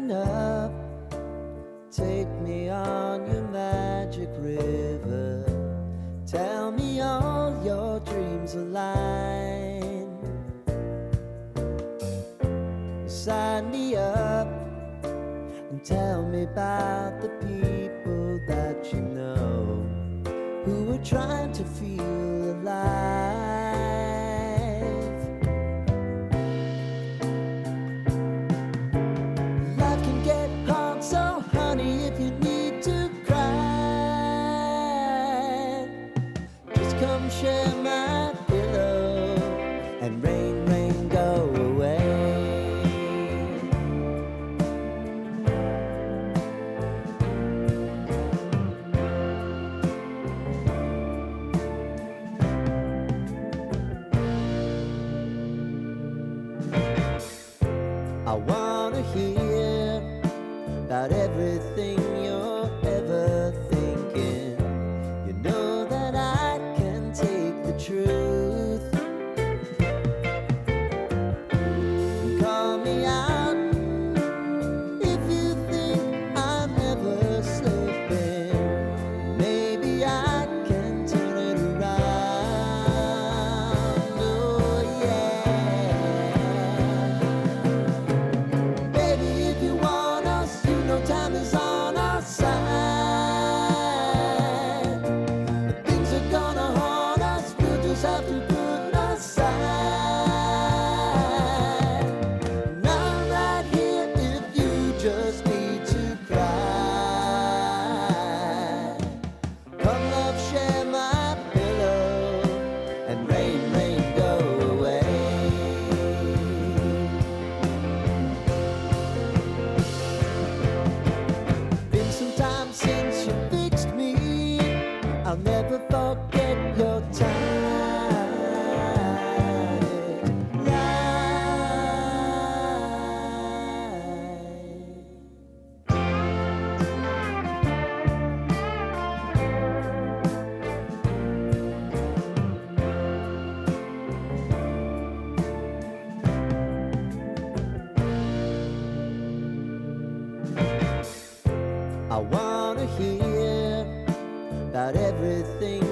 Listen up, take me on your magic river. Tell me all your dreams align. Sign me up and tell me about the people that you know who are trying to feel alive. Life can get hard, so honey, if you need to cry, just come share my pillow and rain, rain, go away. I wanna hear about everything you're ever thinking. You know that I can take the truth. Call me out if you think I'm ever slipping. Maybe I can turn it around. Oh yeah. Baby, if you want us, you know time is on our side. Things are gonna haunt us, we'll just have to put aside. And I'm right here if you just need to cry. Come love, share my pillow, and rain, rain, go away. Been some time since you fixed me. I'll never forget your time. I wanna hear about everything